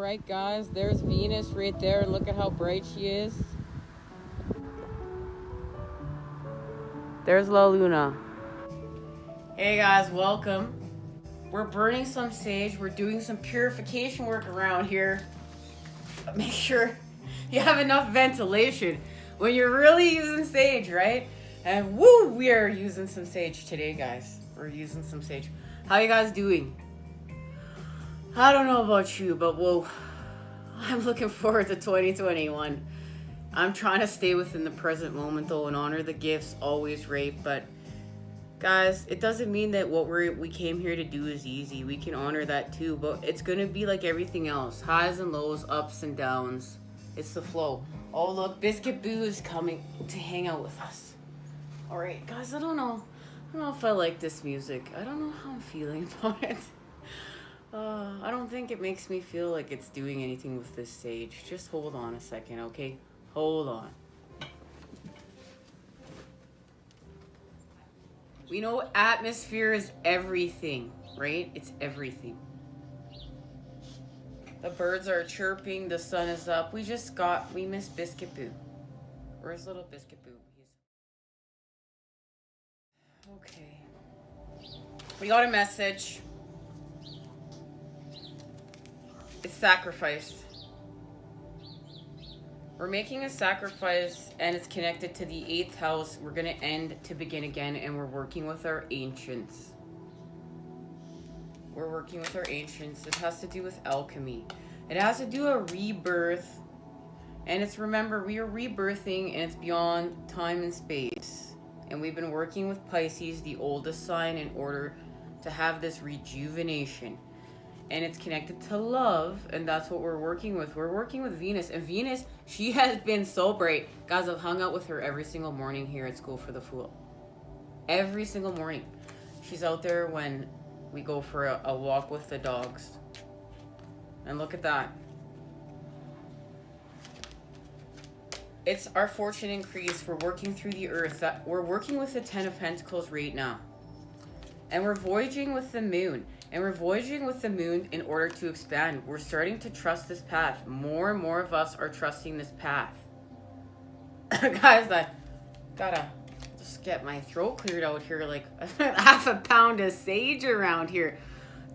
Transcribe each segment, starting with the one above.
right, guys, there's Venus right there, and look at how bright she is. There's La Luna. Hey guys, welcome. We're burning some sage. We're doing some purification work around here. Make sure you have enough ventilation when you're really using sage, right? And woo, we are using some sage today, guys. We're using some sage. How you guys doing? I don't know about you, but whoa, I'm looking forward to 2021. I'm trying to stay within the present moment though and honor the gifts always, right? But guys, it doesn't mean that what we came here to do is easy. We can honor that too, but it's gonna be like everything else. Highs and lows, ups and downs. It's the flow. Oh look, Biscuit Boo is coming to hang out with us. Alright, guys, I don't know if I like this music. I don't know how I'm feeling about it. I don't think it makes me feel like it's doing anything with this sage. Just hold on a second, okay? Hold on. We know atmosphere is everything, right? It's everything. The birds are chirping, the sun is up. We miss Biscuit Boo. Where's little Biscuit Boo? Okay. We got a message. It's sacrifice. We're making a sacrifice and it's connected to the 8th house. We're going to end to begin again, and we're working with our ancients. We're working with our ancients. It has to do with alchemy. It has to do a rebirth. And it's, remember, we are rebirthing and it's beyond time and space. And we've been working with Pisces, the oldest sign, in order to have this rejuvenation. And it's connected to love, and that's what we're working with. We're working with Venus, and Venus, she has been so bright. Guys, I've hung out with her every single morning here at School for the Fool. Every single morning. She's out there when we go for a walk with the dogs. And look at that. It's our fortune increase. We're working through the earth. We're working with the 10 of Pentacles right now. And we're voyaging with the moon. And we're voyaging with the moon in order to expand. We're starting to trust this path. More and more of us are trusting this path. Guys, I gotta just get my throat cleared out here. Like half a pound of sage around here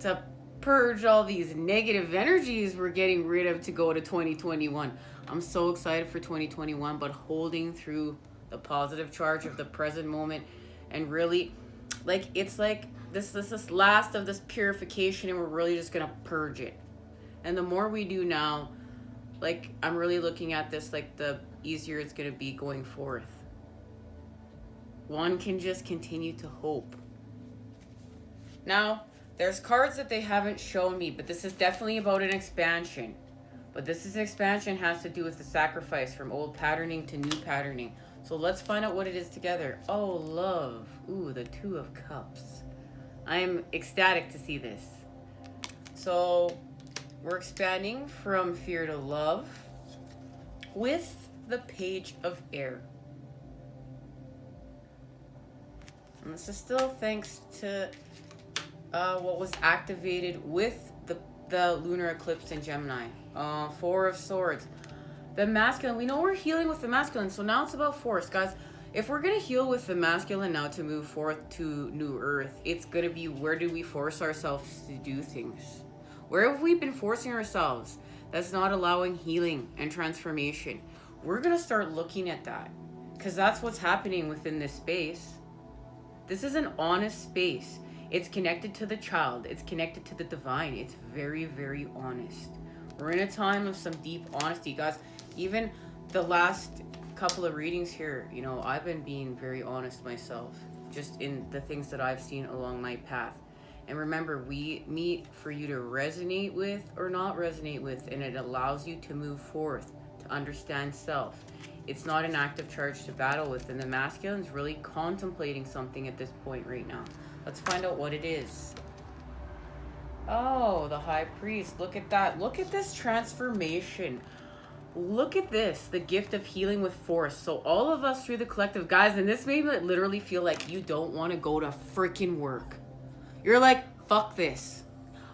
to purge all these negative energies we're getting rid of to go to 2021. I'm so excited for 2021, but holding through the positive charge of the present moment. And really, like, it's like this last of this purification, and we're really just gonna purge it. And the more we do now, like, I'm really looking at this like the easier it's gonna be going forth. One can just continue to hope. Now, there's cards that they haven't shown me, but this is definitely about an expansion. But this expansion has to do with the sacrifice from old patterning to new patterning. So let's find out what it is together. Oh, love. Ooh, the 2 of Cups. I am ecstatic to see this. So we're expanding from fear to love with the Page of Air. And this is still thanks to what was activated with the lunar eclipse in Gemini. 4 of Swords. The masculine. We know we're healing with the masculine. So now it's about force, guys. If we're going to heal with the masculine now to move forth to new earth, it's going to be, where do we force ourselves to do things? Where have we been forcing ourselves that's not allowing healing and transformation? We're going to start looking at that, because that's what's happening within this space. This is an honest space. It's connected to the child. It's connected to the divine. It's very, very honest. We're in a time of some deep honesty, guys. Even the last couple of readings here, you know, I've been being very honest myself, just in the things that I've seen along my path. And remember, we meet for you to resonate with or not resonate with, and it allows you to move forth, to understand self. It's not an active charge to battle with, and the masculine's really contemplating something at this point right now. Let's find out what it is. Oh, the High Priest. Look at that. Look at this transformation. Look at this, the gift of healing with force. So all of us through the collective, guys, and this made me literally feel like you don't want to go to freaking work. You're like, fuck this.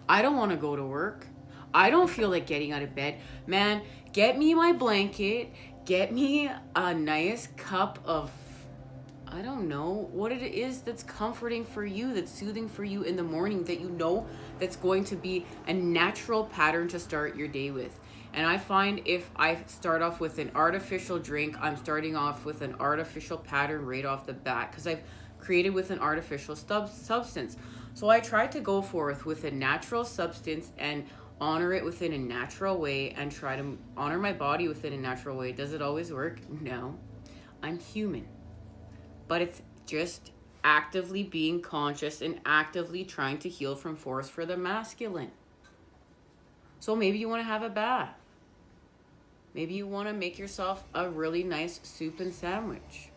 I don't want to go to work. I don't feel like getting out of bed. Man, get me my blanket. Get me a nice cup of, I don't know what it is that's comforting for you, that's soothing for you in the morning, that you know that's going to be a natural pattern to start your day with. And I find if I start off with an artificial drink, I'm starting off with an artificial pattern right off the bat, because I've created with an artificial substance. So I try to go forth with a natural substance and honor it within a natural way, and try to honor my body within a natural way. Does it always work? No. I'm human. But it's just actively being conscious and actively trying to heal from force for the masculine. So maybe you want to have a bath. Maybe you want to make yourself a really nice soup and sandwich.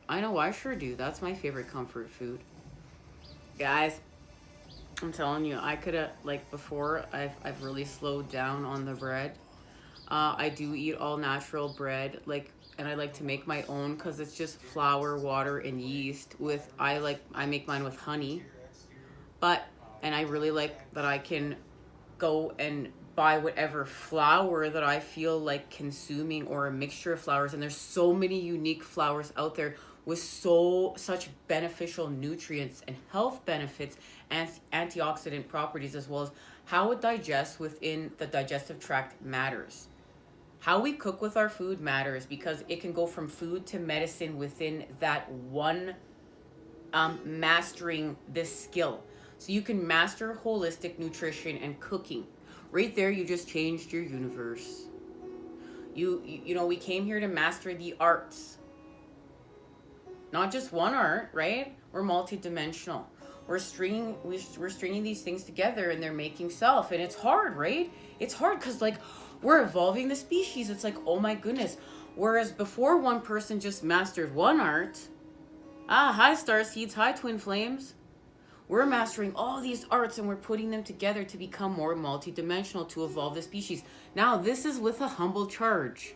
I know I sure do. That's my favorite comfort food. Guys, I'm telling you, I could have, like before, I've really slowed down on the bread. I do eat all natural bread, and I like to make my own, because it's just flour, water, and yeast. I make mine with honey. And I really like that I can go and buy whatever flour that I feel like consuming, or a mixture of flours. And there's so many unique flours out there with such beneficial nutrients and health benefits and antioxidant properties, as well as how it digests within the digestive tract matters. How we cook with our food matters, because it can go from food to medicine within that one mastering this skill. So you can master holistic nutrition and cooking. Right there, you just changed your universe. You know, we came here to master the arts. Not just one art, right? We're multidimensional. We're stringing these things together, and they're making self. And it's hard, right? It's hard because, like, we're evolving the species. It's like, oh my goodness. Whereas before, one person just mastered one art. Hi Starseeds, hi Twin Flames. We're mastering all these arts, and we're putting them together to become more multidimensional, to evolve the species. Now, this is with a humble charge.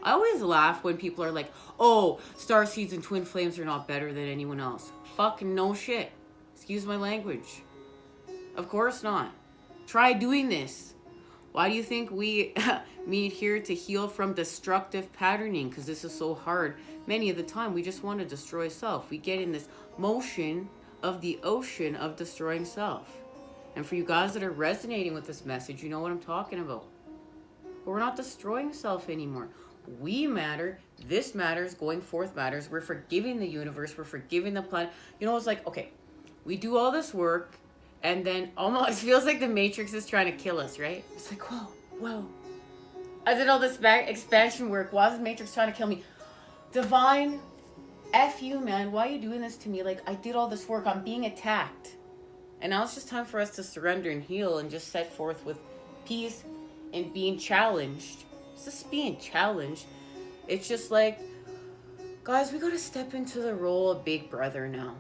I always laugh when people are like, oh, Starseeds and Twin Flames are not better than anyone else. Fuck no shit. Excuse my language. Of course not. Try doing this. Why do you think we meet here to heal from destructive patterning? Because this is so hard. Many of the time, we just want to destroy self. We get in this motion of the ocean of destroying self. And for you guys that are resonating with this message, you know what I'm talking about. But we're not destroying self anymore. We matter. This matters. Going forth matters. We're forgiving the universe. We're forgiving the planet. You know, it's like, okay, we do all this work, and then almost feels like the Matrix is trying to kill us, right? It's like, whoa. I did all this expansion work. Why is the Matrix trying to kill me? Divine, F you, man. Why are you doing this to me? Like, I did all this work. I'm being attacked. And now it's just time for us to surrender and heal, and just set forth with peace and being challenged. It's just being challenged. It's just like, guys, we got to step into the role of big brother now.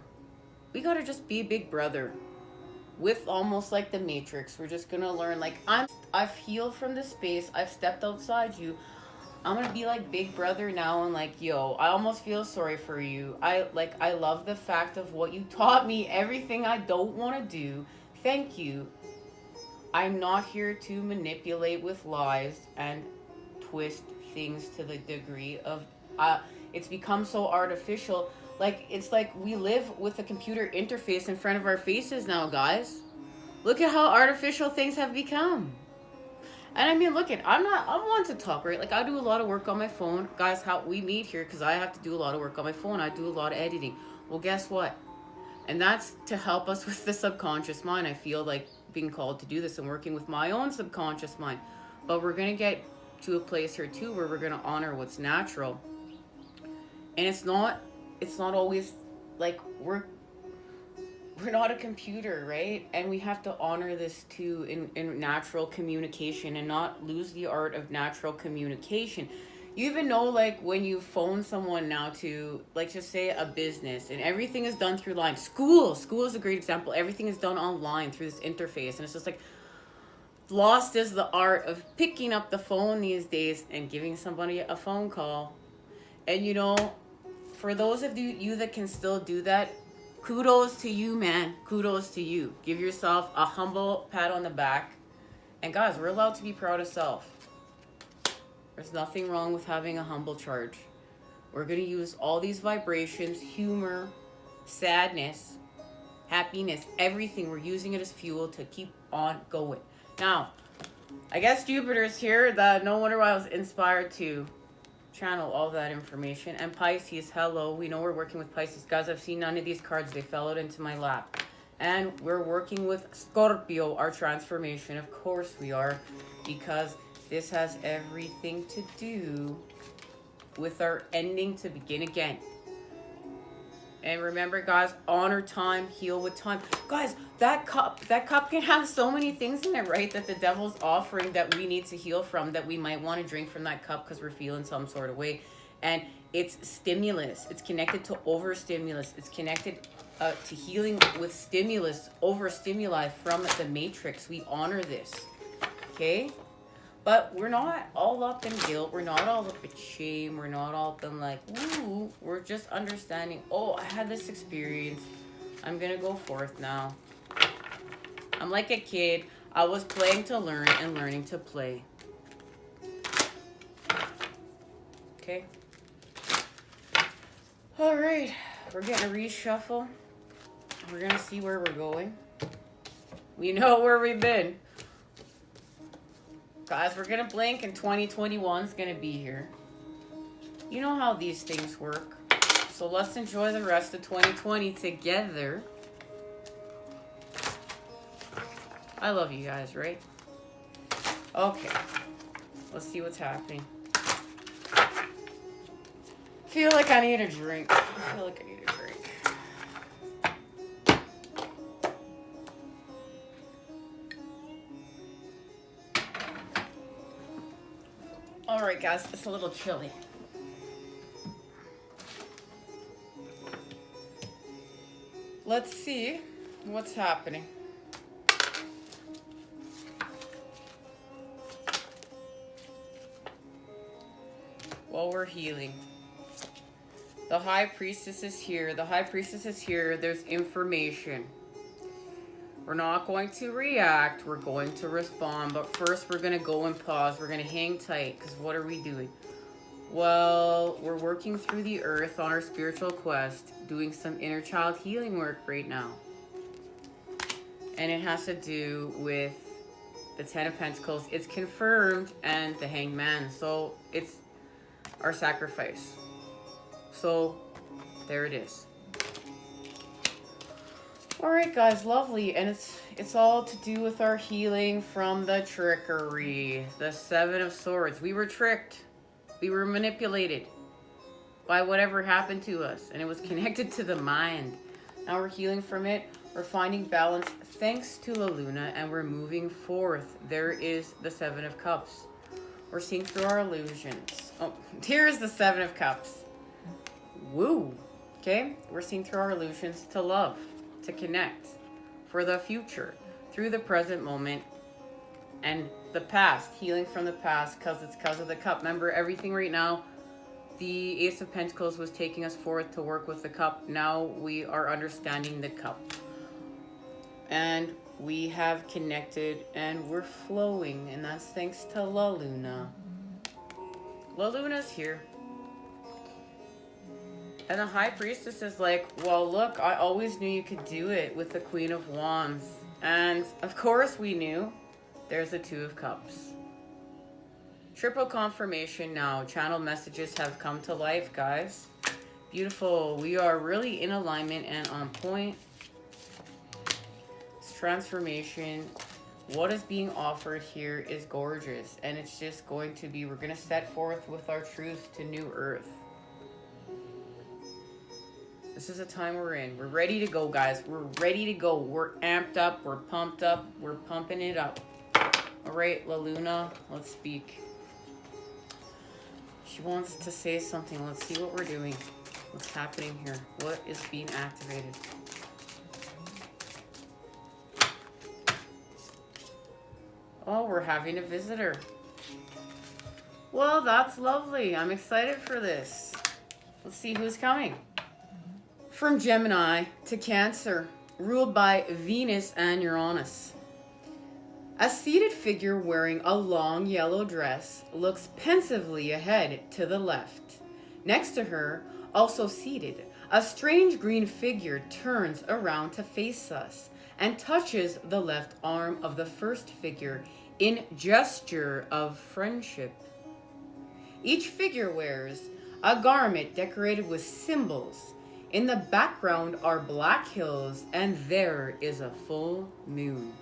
We got to just be big brother. With almost like the Matrix. We're just going to learn, like, I've healed from this space. I've stepped outside you. I'm going to be like big brother now, and like, yo, I almost feel sorry for you. I love the fact of what you taught me, everything I don't want to do. Thank you. I'm not here to manipulate with lies and twist things to the degree of, it's become so artificial. Like, it's like we live with a computer interface in front of our faces now, guys. Look at how artificial things have become. And I mean, look at, I'm one to talk, right? Like, I do a lot of work on my phone. Guys, how we meet here, because I have to do a lot of work on my phone. I do a lot of editing. Well, guess what? And that's to help us with the subconscious mind. I feel like being called to do this and working with my own subconscious mind. But we're going to get to a place here, too, where we're going to honor what's natural. And it's not always like we're not a computer, right? And we have to honor this too in natural communication, and not lose the art of natural communication. You even know, like, when you phone someone now to, like, just say a business, and everything is done through line. School is a great example. Everything is done online through this interface, and it's just like, lost is the art of picking up the phone these days and giving somebody a phone call. And you know, for those of you that can still do that, kudos to you, man. Kudos to you. Give yourself a humble pat on the back. And guys, we're allowed to be proud of self. There's nothing wrong with having a humble charge. We're going to use all these vibrations, humor, sadness, happiness, everything. We're using it as fuel to keep on going. Now, I guess Jupiter's here. No wonder why I was inspired to channel all that information. And Pisces, hello. We know we're working with Pisces. Guys, I've seen none of these cards. They fell out into my lap. And we're working with Scorpio, our transformation. Of course we are, because this has everything to do with our ending to begin again. And remember, guys, honor time, heal with time. Guys, that cup can have so many things in it, right? That the devil's offering that we need to heal from, that we might want to drink from that cup because we're feeling some sort of way. And it's stimulus. It's connected to overstimulus. It's connected to healing with stimulus, overstimuli from the matrix. We honor this, okay? But we're not all up in guilt. We're not all up in shame. We're not all up in like, ooh. We're just understanding, oh, I had this experience. I'm going to go forth now. I'm like a kid. I was playing to learn and learning to play. Okay. All right. We're getting a reshuffle. We're going to see where we're going. We know where we've been. Guys, we're going to blink and 2021 is going to be here. You know how these things work. So let's enjoy the rest of 2020 together. I love you guys, right? Okay. Let's see what's happening. Feel like I need a drink. Alright guys, it's a little chilly. Let's see what's happening. While we're healing. The High Priestess is here. The High Priestess is here. There's information. We're not going to react. We're going to respond. But first, we're going to go and pause. We're going to hang tight. Because what are we doing? Well, we're working through the earth on our spiritual quest. Doing some inner child healing work right now. And it has to do with the Ten of Pentacles. It's confirmed. And the Hanged Man. So, it's our sacrifice. So, there it is. Alright guys, lovely. And it's all to do with our healing from the trickery. The Seven of Swords. We were tricked. We were manipulated by whatever happened to us. And it was connected to the mind. Now we're healing from it. We're finding balance thanks to La Luna. And we're moving forth. There is the Seven of Cups. We're seeing through our illusions. Oh, here's the Seven of Cups. Woo. Okay? We're seeing through our illusions to love. To connect for the future through the present moment and the past, healing from the past because of the cup. Remember, everything right now, the Ace of Pentacles was taking us forth to work with the cup. Now we are understanding the cup and we have connected and we're flowing, and that's thanks to La Luna. La Luna's here. And the High Priestess is like, well, look, I always knew you could do it with the Queen of Wands. And, of course, we knew. There's the Two of Cups. Triple confirmation now. Channel messages have come to life, guys. Beautiful. We are really in alignment and on point. This transformation. What is being offered here is gorgeous. And it's just going to be, we're going to set forth with our truth to new earth. This is the time we're in. We're ready to go, guys. We're ready to go. We're amped up. We're pumped up. We're pumping it up. All right, La Luna, let's speak. She wants to say something. Let's see what we're doing. What's happening here? What is being activated? Oh, we're having a visitor. Well, that's lovely. I'm excited for this. Let's see who's coming. From Gemini to Cancer, ruled by Venus and Uranus. A seated figure wearing a long yellow dress looks pensively ahead to the left. Next to her, also seated, a strange green figure turns around to face us and touches the left arm of the first figure in gesture of friendship. Each figure wears a garment decorated with symbols. In the background are black hills, and there is a full moon.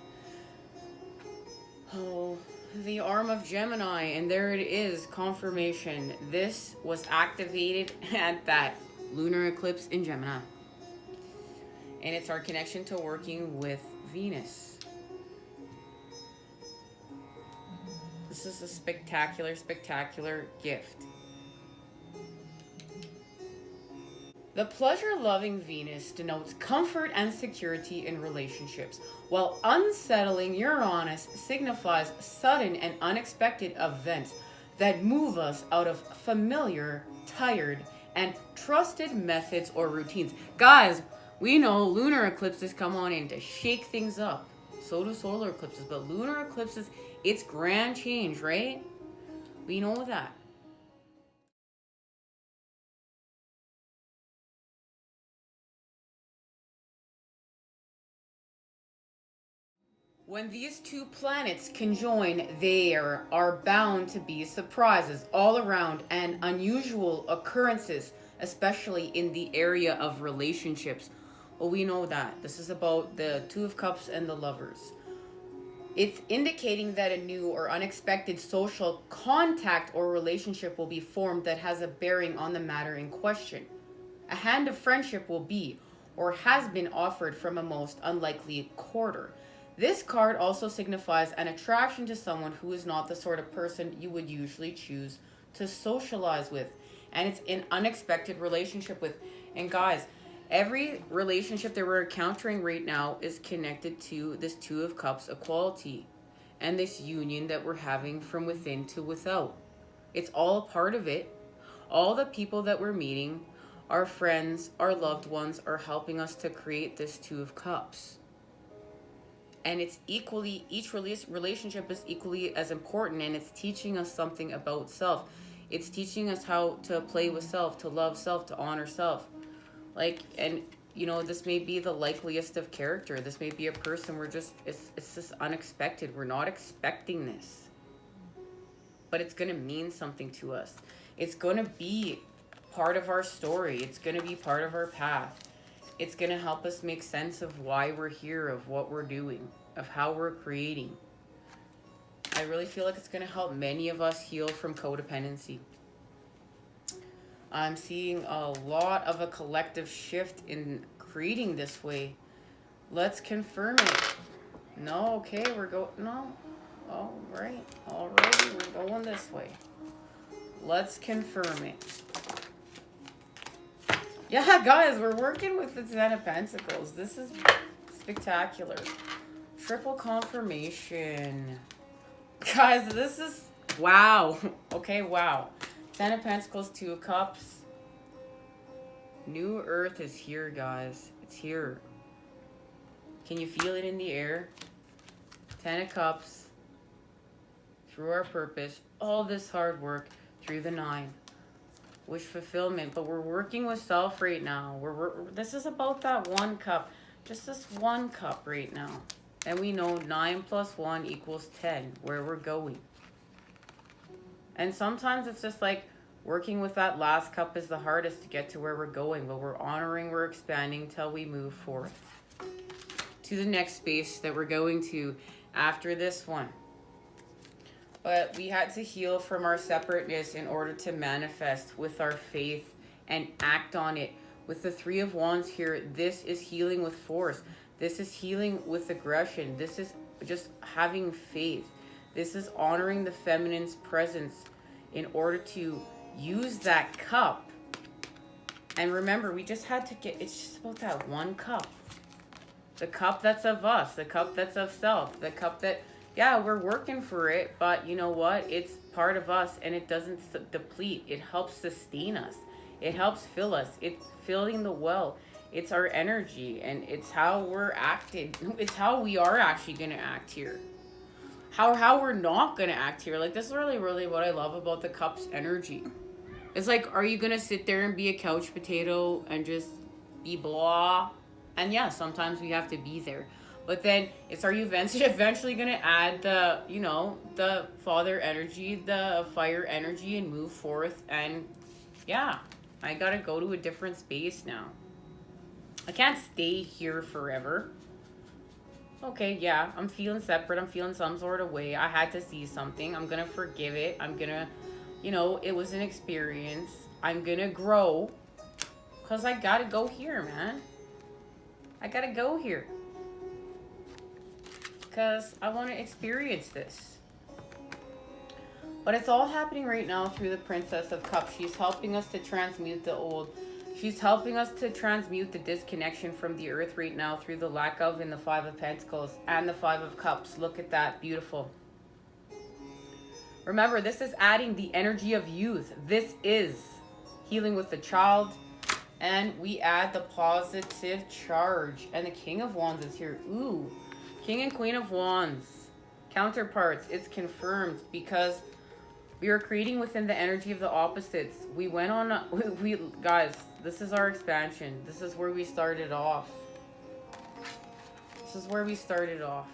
Oh, the arm of Gemini, and there it is, confirmation. This was activated at that lunar eclipse in Gemini. And it's our connection to working with Venus. This is a spectacular, spectacular gift. The pleasure-loving Venus denotes comfort and security in relationships, while unsettling Uranus signifies sudden and unexpected events that move us out of familiar, tired, and trusted methods or routines. Guys, we know lunar eclipses come on in to shake things up. So do solar eclipses, but lunar eclipses, it's grand change, right? We know that. When these two planets conjoin, there are bound to be surprises all around and unusual occurrences, especially in the area of relationships. Well, we know that. This is about the Two of Cups and the Lovers. It's indicating that a new or unexpected social contact or relationship will be formed that has a bearing on the matter in question. A hand of friendship will be, or has been offered from a most unlikely quarter. This card also signifies an attraction to someone who is not the sort of person you would usually choose to socialize with. And it's an unexpected relationship with. And guys, every relationship that we're encountering right now is connected to this Two of Cups equality and this union that we're having from within to without. It's all a part of it. All the people that we're meeting, our friends, our loved ones, are helping us to create this Two of Cups. And it's equally, each relationship is equally as important, and it's teaching us something about self. It's teaching us how to play with self, to love self, to honor self. Like, and you know, this may be the likeliest of character. This may be a person we're just, it's just unexpected. We're not expecting this. But it's going to mean something to us. It's going to be part of our story. It's going to be part of our path. It's going to help us make sense of why we're here, of what we're doing, of how we're creating. I really feel like it's going to help many of us heal from codependency. I'm seeing a lot of a collective shift in creating this way. Let's confirm it. No, okay, no. All right, alrighty, we're going this way. Let's confirm it. Yeah, guys, we're working with the Ten of Pentacles. This is spectacular. Triple confirmation. Guys, this is... wow. Okay, wow. Ten of Pentacles, Two of Cups. New Earth is here, guys. It's here. Can you feel it in the air? Ten of Cups. Through our purpose. All this hard work. Through the Nine. Wish fulfillment, but we're working with self right now. This is about that one cup, just this one cup right now, and we know 9 plus 1 equals 10. Where we're going, and sometimes it's just like working with that last cup is the hardest to get to where we're going, but we're honoring, we're expanding till we move forth to the next space that we're going to after this one. But we had to heal from our separateness in order to manifest with our faith and act on it. With the Three of Wands here, this is healing with force. This is healing with aggression. This is just having faith. This is honoring the feminine's presence in order to use that cup. And remember, we just had to get, it's just about that one cup. The cup that's of us, the cup that's of self, the cup that... yeah, we're working for it, but you know what? It's part of us, and it doesn't deplete. It helps sustain us. It helps fill us. It's filling the well. It's our energy, and it's how we're acted. It's how we are actually going to act here. how we're not gonna act here. Like, this is really, really what I love about the Cups energy. It's like, are you gonna sit there and be a couch potato and just be blah? And yeah, sometimes we have to be there. But then it's, are you eventually gonna add the, you know, the father energy, the fire energy, and move forth? And yeah, I gotta go to a different space now. I can't stay here forever. Okay, yeah, I'm feeling separate. I'm feeling some sort of way. I had to see something. I'm gonna forgive it. I'm gonna, you know, it was an experience. I'm gonna grow. Because I gotta go here, man. I gotta go here. Because I want to experience this. But it's all happening right now through the Princess of Cups. She's helping us to transmute the old. She's helping us to transmute the disconnection from the earth right now through the lack of in the Five of Pentacles and the Five of Cups. Look at that. Beautiful. Remember, this is adding the energy of youth. This is healing with the child. And we add the positive charge. And the King of Wands is here. Ooh. King and Queen of Wands. Counterparts. It's confirmed because we are creating within the energy of the opposites. We went on, we guys, this is our expansion. This is where we started off. This is where we started off.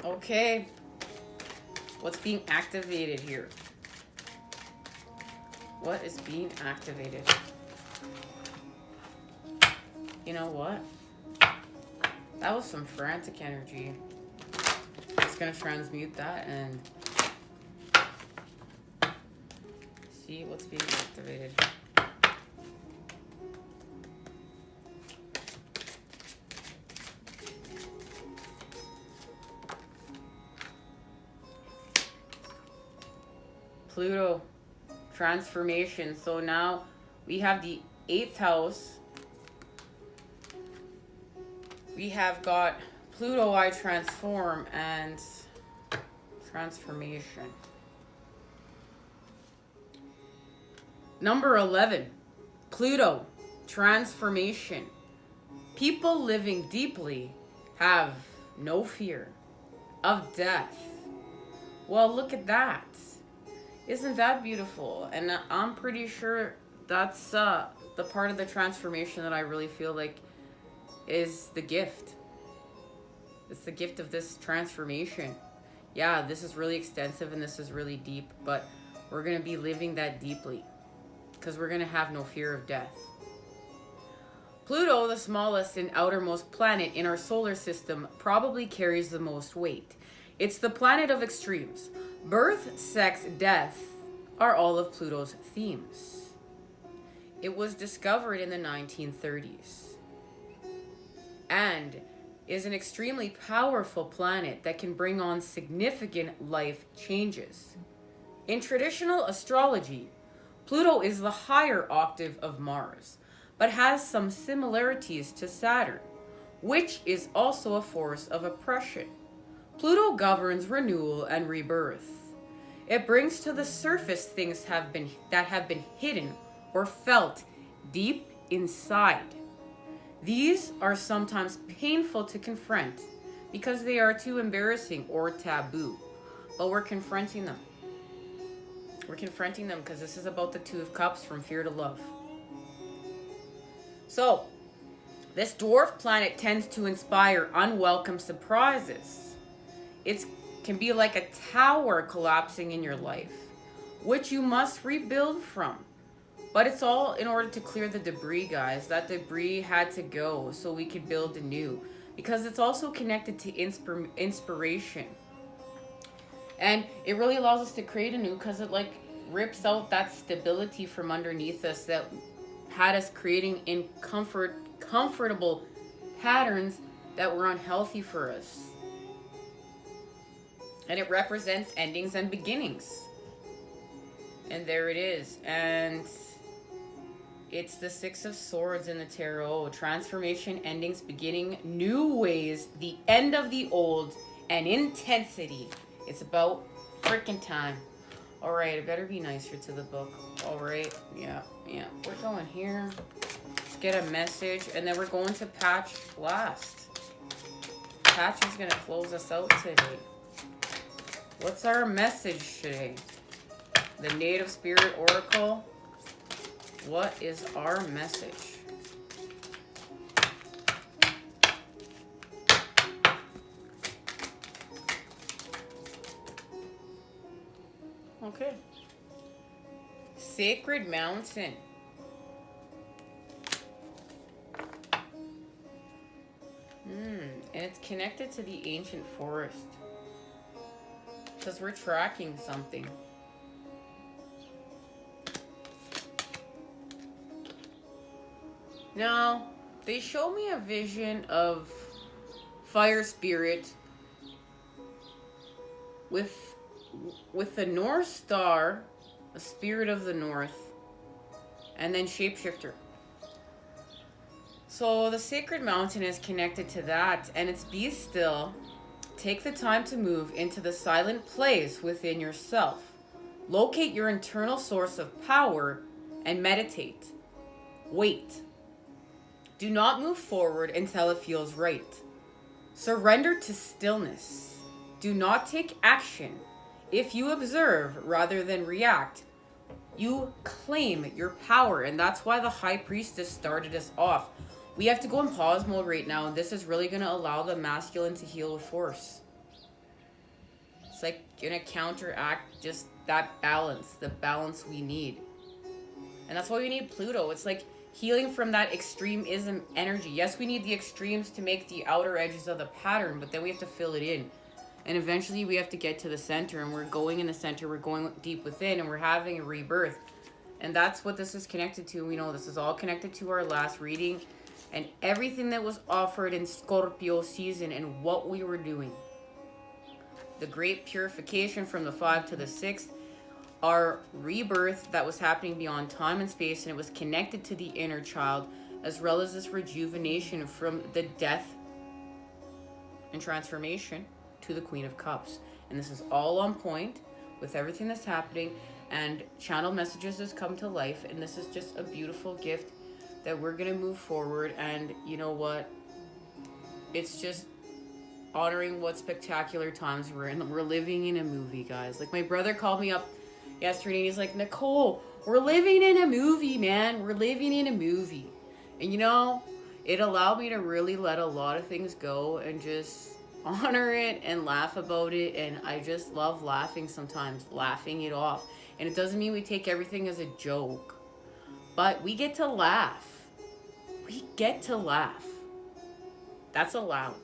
Okay. What's being activated here? What is being activated? You know what? That was some frantic energy. Just gonna transmute that and see what's being activated. Pluto, transformation. So now we have the 8th house. We have got Pluto, I transform, and transformation. Number 11, Pluto, transformation. People living deeply have no fear of death. Well, look at that. Isn't that beautiful? And I'm pretty sure that's the part of the transformation that I really feel like is the gift. It's the gift of this transformation. Yeah, this is really extensive and this is really deep, but we're going to be living that deeply because we're going to have no fear of death. Pluto, the smallest and outermost planet in our solar system, probably carries the most weight. It's the planet of extremes. Birth, sex, death are all of Pluto's themes. It was discovered in the 1930s and is an extremely powerful planet that can bring on significant life changes. In traditional astrology, Pluto is the higher octave of Mars, but has some similarities to Saturn, which is also a force of oppression. Pluto governs renewal and rebirth. It brings to the surface things that have been hidden or felt deep inside. These are sometimes painful to confront because they are too embarrassing or taboo, but we're confronting them. We're confronting them because this is about the Two of Cups, from fear to love. So, this dwarf planet tends to inspire unwelcome surprises. It can be like a tower collapsing in your life, which you must rebuild from. But it's all in order to clear the debris, guys. That debris had to go so we could build anew. Because it's also connected to inspiration. And it really allows us to create anew because it like rips out that stability from underneath us that had us creating in comfortable patterns that were unhealthy for us. And it represents endings and beginnings. And there it is. And it's the Six of Swords in the Tarot. Transformation, endings, beginning, new ways, the end of the old, and intensity. It's about freaking time. Alright, it better be nicer to the book. Alright, yeah. We're going here. Let's get a message. And then we're going to Patch last. Patch is going to close us out today. What's our message today? The Native Spirit Oracle. What is our message? Okay. Sacred Mountain. And it's connected to the ancient forest. Because we're tracking something. Now, they show me a vision of fire spirit with the North Star, the spirit of the North, and then shapeshifter. So the sacred mountain is connected to that, and it's be still. Take the time to move into the silent place within yourself. Locate your internal source of power and meditate. Wait. Do not move forward until it feels right. Surrender to stillness. Do not take action. If you observe rather than react, you claim your power. And that's why the High Priestess started us off. We have to go in pause mode right now, and this is really going to allow the masculine to heal with force. It's like going to counteract just that balance, the balance we need. And that's why we need Pluto. It's like healing from that extremism energy. Yes, we need the extremes to make the outer edges of the pattern, but then we have to fill it in. And eventually we have to get to the center, and we're going in the center, we're going deep within, and we're having a rebirth. And that's what this is connected to. We know this is all connected to our last reading and everything that was offered in Scorpio season and what we were doing. The great purification from the 5 to the 6th, our rebirth that was happening beyond time and space, and it was connected to the inner child, as well as this rejuvenation from the death and transformation to the Queen of Cups. And this is all on point with everything that's happening, and channel messages has come to life, and this is just a beautiful gift that we're gonna move forward. And you know what, it's just honoring what spectacular times we're in. We're living in a movie, guys. Like, my brother called me up yesterday and he's like, Nicole, we're living in a movie, man. We're living in a movie. And you know, it allowed me to really let a lot of things go and just honor it and laugh about it. And I just love laughing sometimes, laughing it off. And it doesn't mean we take everything as a joke, but we get to laugh. We get to laugh. That's allowed.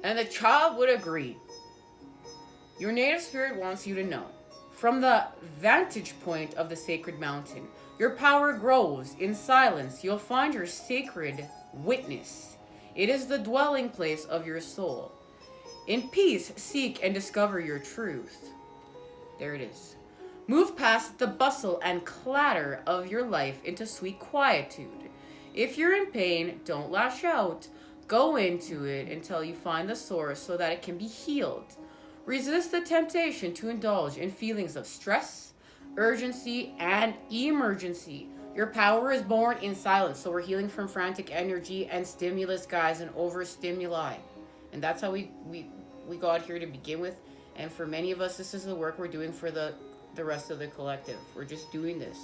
And the child would agree. Your native spirit wants you to know, from the vantage point of the sacred mountain, your power grows. In silence, you'll find your sacred witness. It is the dwelling place of your soul. In peace, seek and discover your truth. There it is. Move past the bustle and clatter of your life into sweet quietude. If you're in pain, don't lash out. Go into it until you find the source so that it can be healed. Resist the temptation to indulge in feelings of stress, urgency, and emergency. Your power is born in silence. So we're healing from frantic energy and stimulus, guys, and overstimuli. And that's how we got here to begin with. And for many of us, this is the work we're doing for the rest of the collective. We're just doing this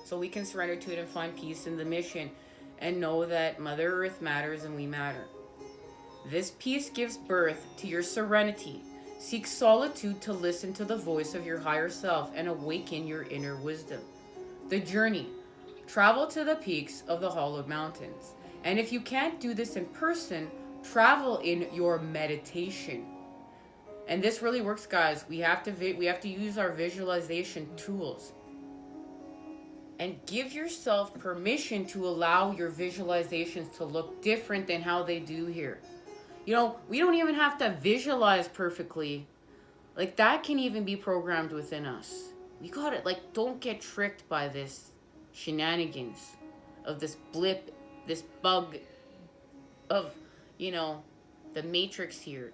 so we can surrender to it and find peace in the mission and know that Mother Earth matters and we matter. This peace gives birth to your serenity. Seek solitude to listen to the voice of your higher self and awaken your inner wisdom. The journey. Travel to the peaks of the hollowed mountains. And if you can't do this in person, travel in your meditation. And this really works, guys. We have to use our visualization tools. And give yourself permission to allow your visualizations to look different than how they do here. You know, we don't even have to visualize perfectly. Like, that can even be programmed within us. We got it. Like, don't get tricked by this shenanigans of this blip, this bug of, you know, the matrix here.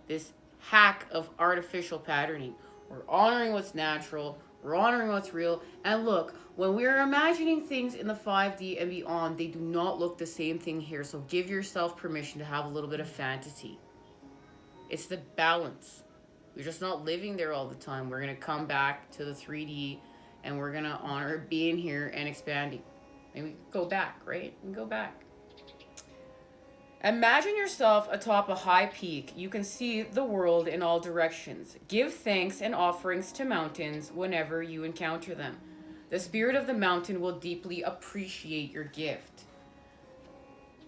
This hack of artificial patterning. We're honoring what's natural. We're honoring what's real. And look, when we're imagining things in the 5D and beyond, they do not look the same thing here. So give yourself permission to have a little bit of fantasy. It's the balance. We're just not living there all the time. We're going to come back to the 3D and we're going to honor being here and expanding. And we go back, right? We go back. Imagine yourself atop a high peak. You can see the world in all directions. Give thanks and offerings to mountains whenever you encounter them. The spirit of the mountain will deeply appreciate your gift.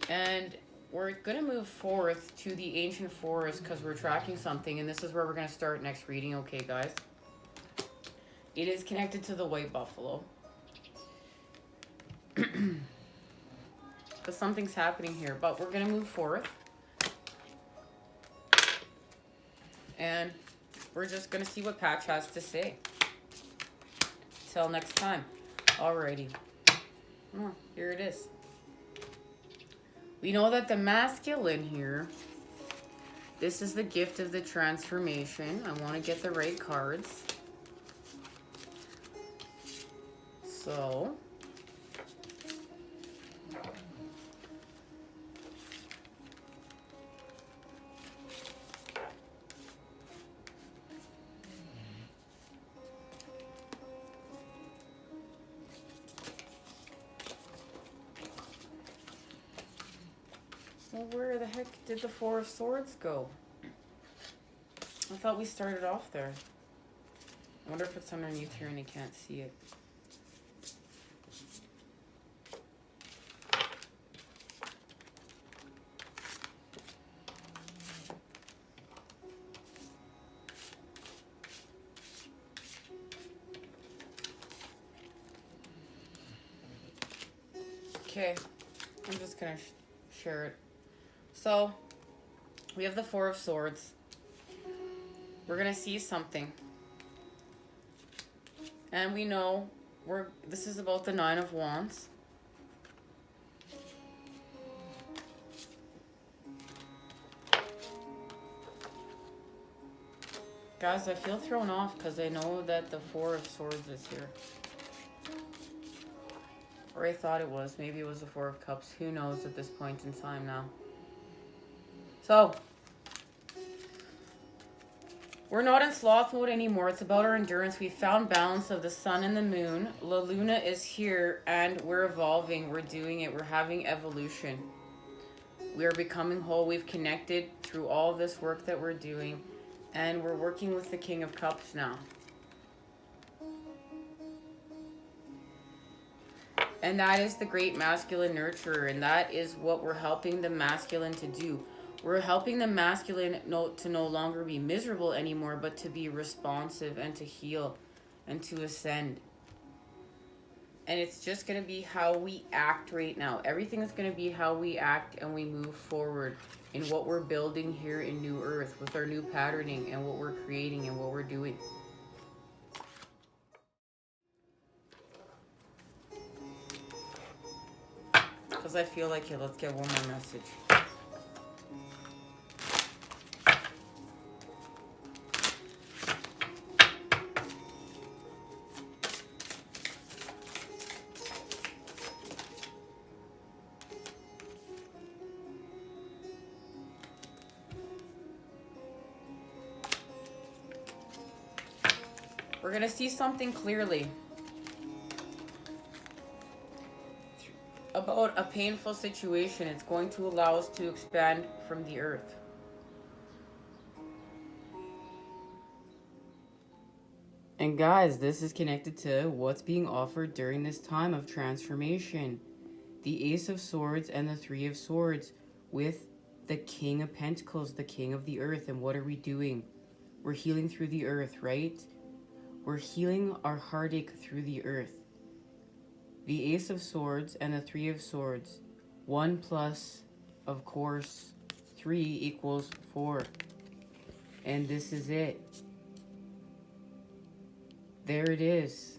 And we're going to move forth to the ancient forest because we're tracking something, and this is where we're going to start next reading, okay, guys? It is connected to the white buffalo. Because something's happening here, but we're going to move forth. And we're just going to see what Patch has to say. Till next time. Alrighty. Oh, here it is. We know that the masculine here, this is the gift of the transformation. I want to get the right cards. So... well, where the heck did the Four of Swords go? I thought we started off there. I wonder if it's underneath here and you can't see it. Okay, I'm just gonna share it. So, we have the Four of Swords. We're going to see something. And we know this is about the Nine of Wands. Guys, I feel thrown off because I know that the Four of Swords is here. Or I thought it was. Maybe it was the Four of Cups. Who knows at this point in time now. So, we're not in sloth mode anymore. It's about our endurance. We found balance of the sun and the moon. La Luna is here and we're evolving. We're doing it. We're having evolution. We are becoming whole. We've connected through all this work that we're doing. And we're working with the King of Cups now. And that is the great masculine nurturer. And that is what we're helping the masculine to do. We're helping the masculine to no longer be miserable anymore, but to be responsive and to heal and to ascend. And it's just going to be how we act right now. Everything is going to be how we act and we move forward in what we're building here in New Earth with our new patterning and what we're creating and what we're doing. Because I feel like, let's get one more message. We're going to see something clearly about a painful situation. It's going to allow us to expand from the earth. And guys, this is connected to what's being offered during this time of transformation. The Ace of Swords and the Three of Swords with the King of Pentacles, the King of the Earth. And what are we doing? We're healing through the earth, right? We're healing our heartache through the earth. The Ace of Swords and the Three of Swords. 1 plus, of course, 3 equals 4. And this is it. There it is.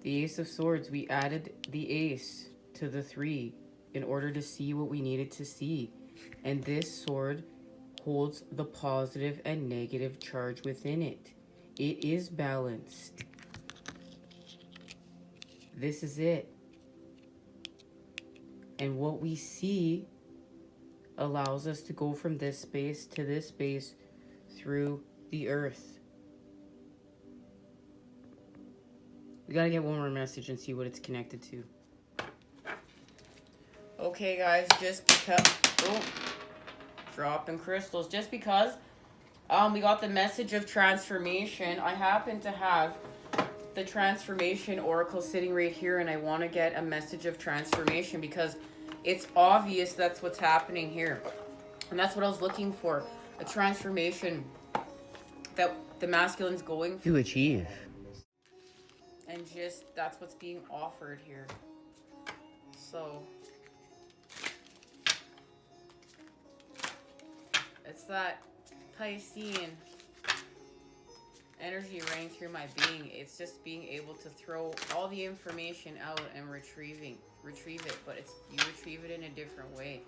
The Ace of Swords. We added the Ace to the 3 in order to see what we needed to see. And this sword holds the positive and negative charge within it. It is balanced. This is it. And what we see allows us to go from this space to this space through the earth. We gotta get one more message and see what it's connected to. Okay, guys, just because... Oh, dropping crystals. Just because we got the message of transformation, I happen to have the transformation oracle sitting right here, and I want to get a message of transformation because it's obvious that's what's happening here. And that's what I was looking for. A transformation that the masculine's going to achieve. And just, that's what's being offered here. So, it's that Piscean energy running through my being. It's just being able to throw all the information out and retrieve it, but you retrieve it in a different way.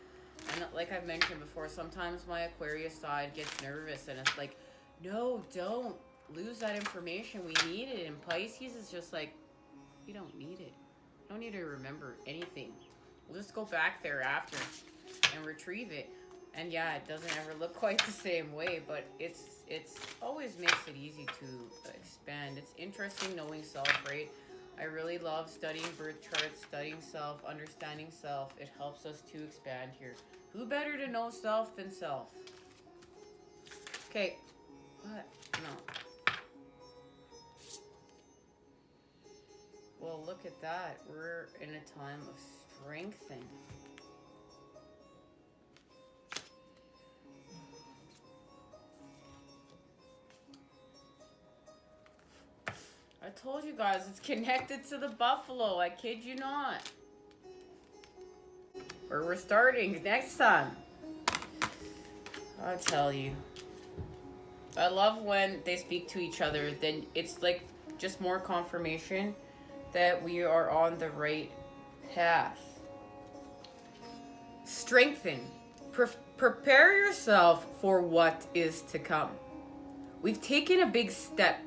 And like I've mentioned before, sometimes my Aquarius side gets nervous and it's like, no, don't lose that information. We need it. And Pisces is just like, we don't need it. I don't need to remember anything. We'll just go back there after and retrieve it. And yeah, it doesn't ever look quite the same way, but it's always makes it easy to expand. It's interesting knowing self, right? I really love studying birth charts, studying self, understanding self. It helps us to expand here. Who better to know self than self? Okay. What? No. Well, look at that. We're in a time of strengthening. I told you guys it's connected to the buffalo. I kid you not. Where we're starting next time. I'll tell you. I love when they speak to each other. Then it's like just more confirmation that we are on the right path. Strengthen. Prepare yourself for what is to come. We've taken a big step.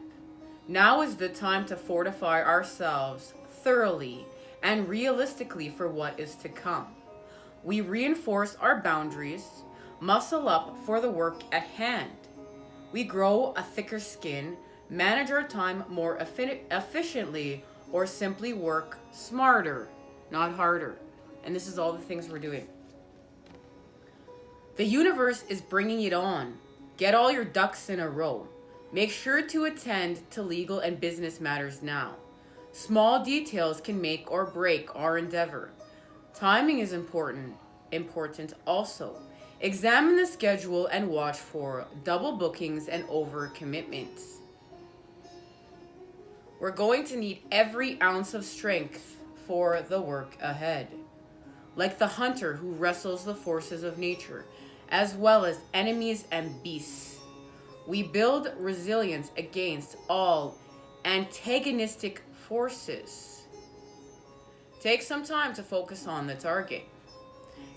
Now is the time to fortify ourselves thoroughly and realistically for what is to come. We reinforce our boundaries, muscle up for the work at hand. We grow a thicker skin, manage our time more efficiently, or simply work smarter, not harder. And this is all the things we're doing. The universe is bringing it on. Get all your ducks in a row. Make sure to attend to legal and business matters now. Small details can make or break our endeavor. Timing is important also. Examine the schedule and watch for double bookings and over commitments. We're going to need every ounce of strength for the work ahead. Like the hunter who wrestles the forces of nature, as well as enemies and beasts. We build resilience against all antagonistic forces. Take some time to focus on the target.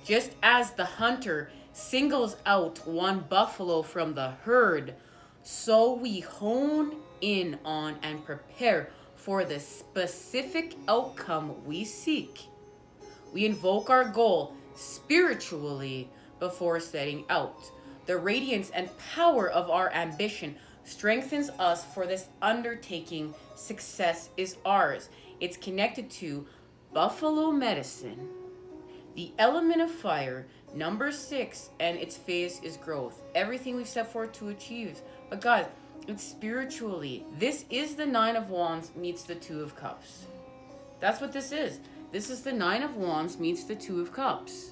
Just as the hunter singles out one buffalo from the herd, so we hone in on and prepare for the specific outcome we seek. We invoke our goal spiritually before setting out. The radiance and power of our ambition strengthens us for this undertaking. Success is ours. It's connected to buffalo medicine, the element of fire, number 6, and its phase is growth. Everything we've set forth to achieve. But God, it's spiritually. This is the 9 of Wands meets the 2 of Cups. That's what this is. This is the 9 of Wands meets the 2 of Cups.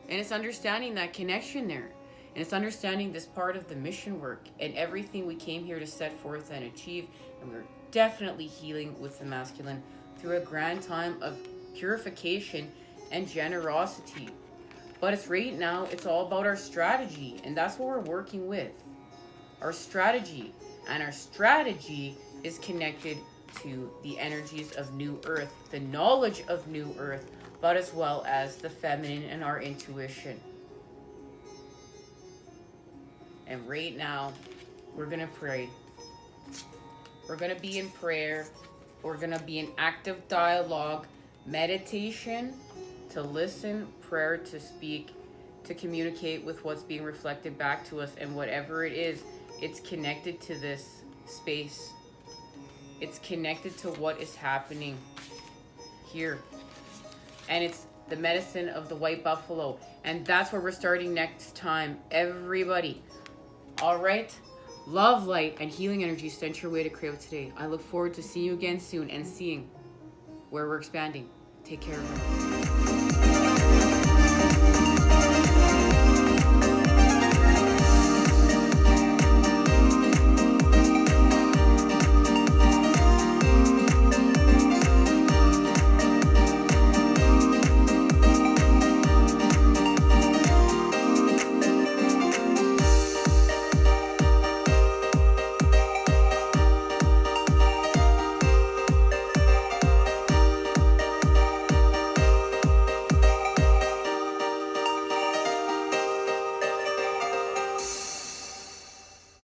And it's understanding that connection there. And it's understanding this part of the mission work and everything we came here to set forth and achieve. And we're definitely healing with the masculine through a grand time of purification and generosity. But it's right now, it's all about our strategy. And that's what we're working with. Our strategy. And our strategy is connected to the energies of New Earth, the knowledge of New Earth, but as well as the feminine and our intuition. And right now, we're going to pray. We're going to be in prayer. We're going to be in active dialogue, meditation to listen, prayer to speak, to communicate with what's being reflected back to us. And whatever it is, it's connected to this space. It's connected to what is happening here. And it's the medicine of the white buffalo. And that's where we're starting next time. Everybody. All right? Love, light, and healing energy sent your way to Crave today. I look forward to seeing you again soon and seeing where we're expanding. Take care, everyone.